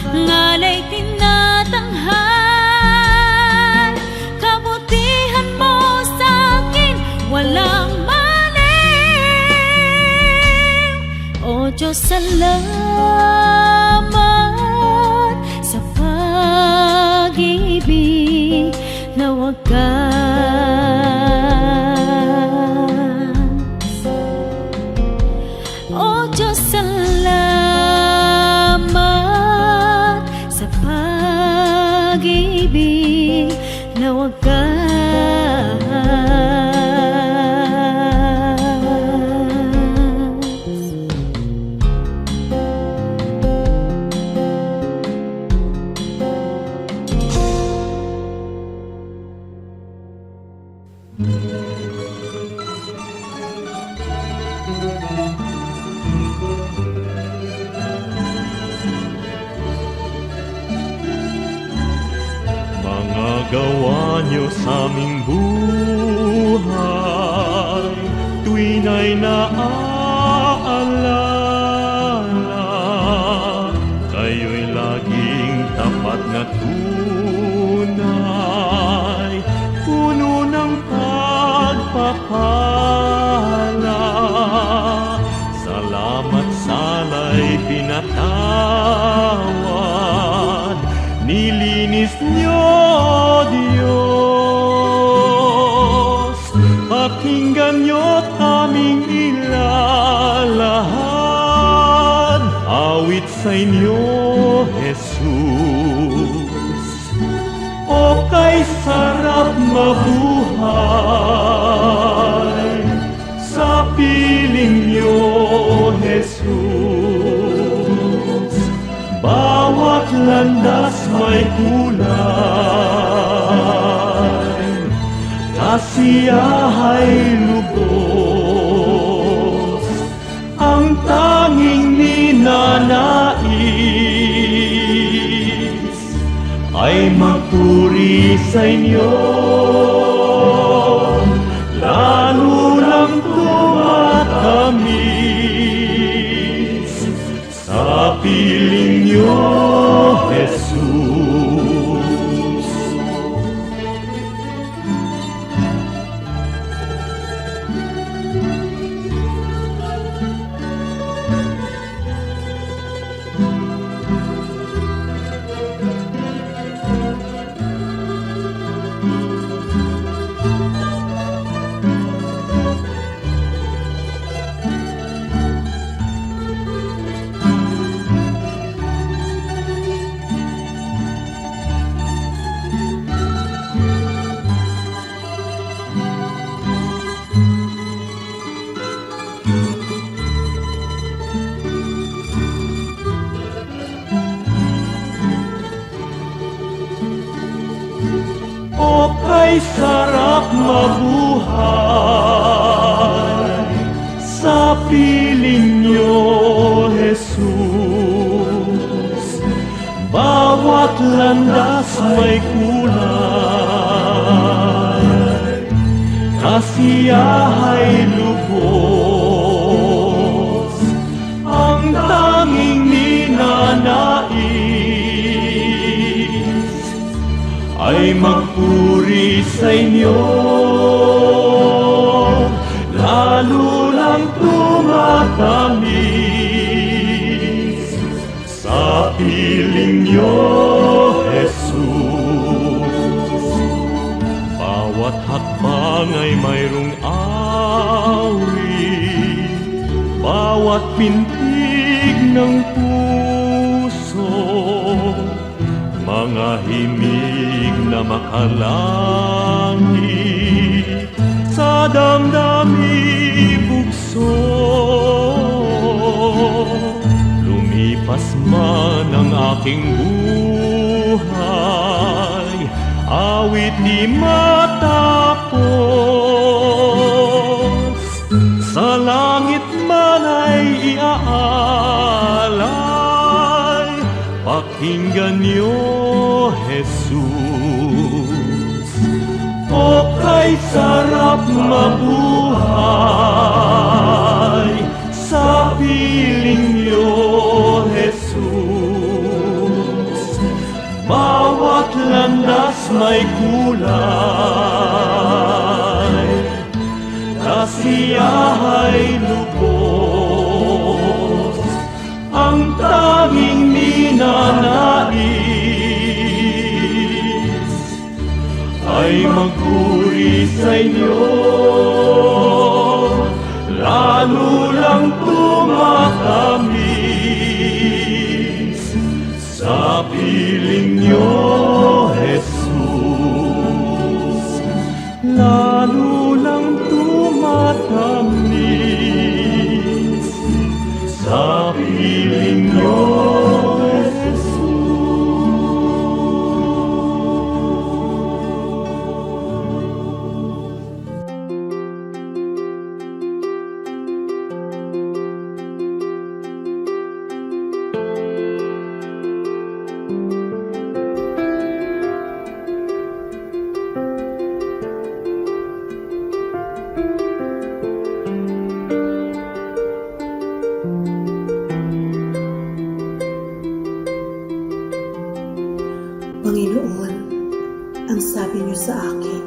ngalay tinatanghal. Kabutihan mo sa'kin walang mali. O Diyos, salamat sa pag-ibig na wagas. O Diyos, salamat sa pag-ibig na wagas. Mga gawa niyo sa aming buhay, tuwin ay naaalala. Kayo'y laging tapat na tunay, puno ng pagpapala. Salamat sala'y pinatawad, nilinis niyo, Diyos. Pakinggan niyo't aming ilalahad, awit sa inyo, Jesus. O kay sarap mabuhay sa piling niyo, Jesus. Bawat landas may kulay, kasiyahay lubos, ang tanging ninanais ay magpuri sa inyo. Lalo lang tumatamis sa piling niyo, Jesus. kay sarap mabuhay sa piling niyo, Jesus. Bawat landas may kulay, kasiyahay lubos, ang tanging ninanais ay magpuri sa inyo, lalo lang tumatamis sa piling niyo, Jesus. Bawat hakbang ay mayroong awit, bawat pintig ng puso, mga himig na makalangit sa damdami bugso. Lumipas man ang aking buhay, awit di matapos, sa langit man ay iaalay. Pakinggan niyo, Jesus. O kay sarap mabuhay sa piling niyo, Jesus. Bawat landas may kulay, kasiyahay lubos, ang tanging ninanais ay magpuri sa inyo, lalo lang tumatamis sa piling niyo, Jesus. Lalo lang tumatamis sa piling niyo, Jesus. Panginoon, ang sabi niyo sa akin,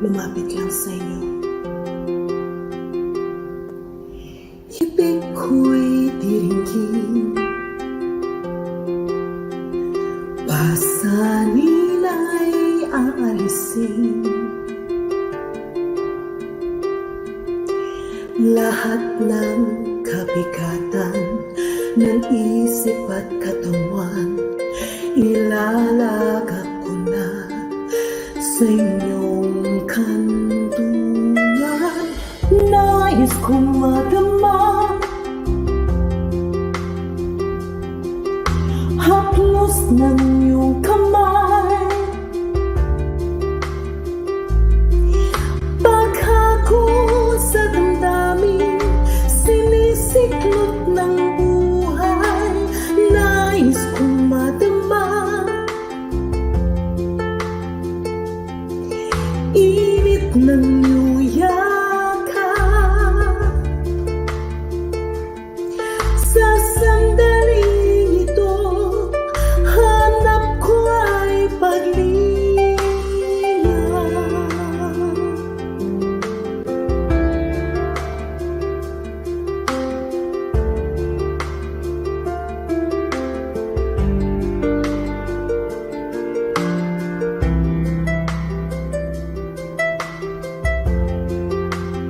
lumapit lang sa inyo. Ibig ko'y diringgin, pasanin ay aalisin, lahat ng kabigatan ng isip at katawan, ilalagak ko na sa inyong kanlungan. Nais kong madama haplos ng iyong kamay, paghako sa damdamin, sinisiklot ng buhay. Nais kong madama init ng iyong yakap, sa sandaling ito hanap ko ay paglingap.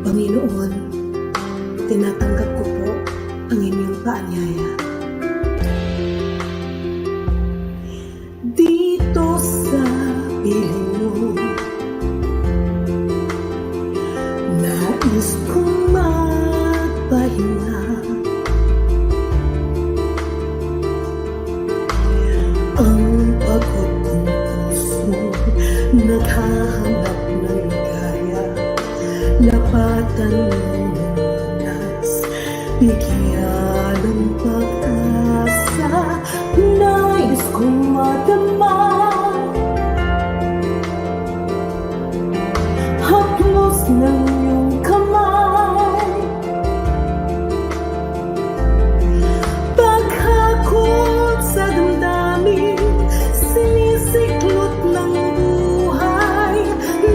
Panginoon, tinatanggap ko po ang inyong paanyaya. Dito sa piling mo, nais kong magpahinga. Ang pagod kong puso naghahangad karapatan mong lunas. Bigyan ng pag-asa, nais kong madama. Haplos ng iyong kamay, paghakot sa damdamin, sinisiklot ng buhay,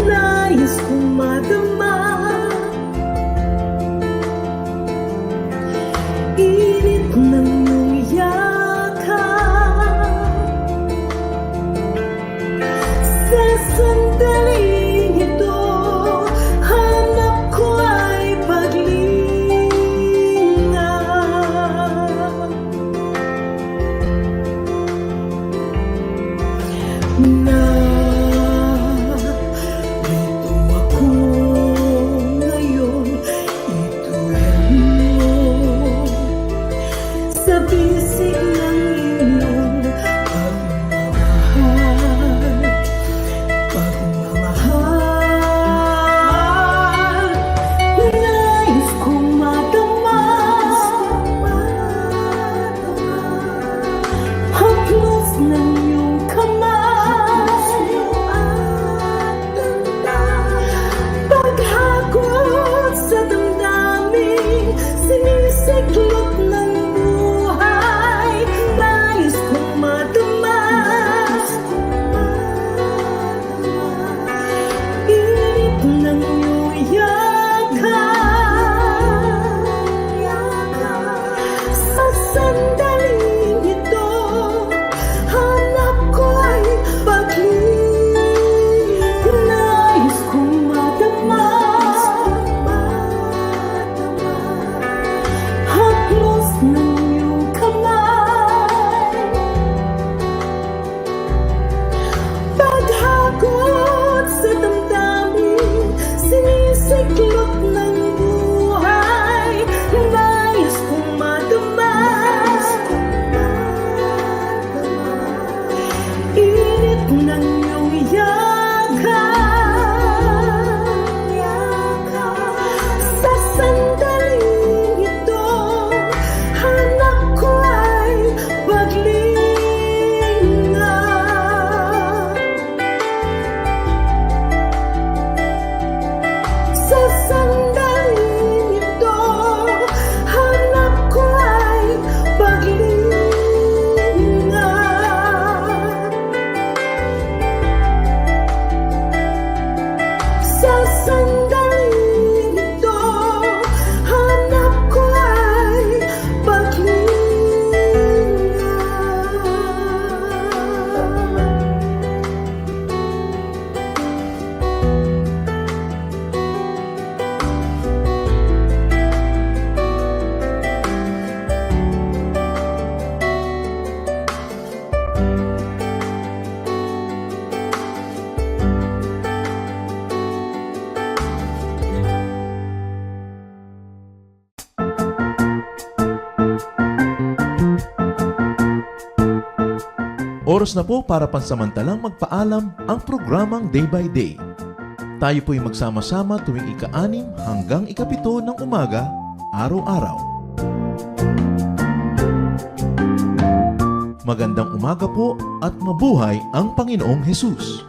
nais kong madama. Init ng iyong yakap, sa sandaling ito, hanap ko ay paglinga. Narito ako ngayon, itulad mo sa bisig ng iyong pagmamahal. Nais kong madama, haplos ng iyong kamay, paghakot sa damdamin, sinisiklot ng buhay, nais kong madama. Init ng iyong yakap, sa sandaling ito, hanap ko ay paglinga. Nais kong madama, haplos ng iyong kamay, paghakot sa damdamin, sinisiklot ng buhay, nais kong madama. Init ng iyong yakap, sa sandaling ito, hanap ko ay paglinga. Sa sandaling ito, hanap ko ay paglinga. Sa sandaling ito, hanap ko ay paglinga. Oras na po para pansamantalang magpaalam ang programang Day by Day. Tayo po'y magsama-sama tuwing ika-6 hanggang ika-7 ng umaga, araw-araw. Magandang umaga po at mabuhay ang Panginoong Hesus.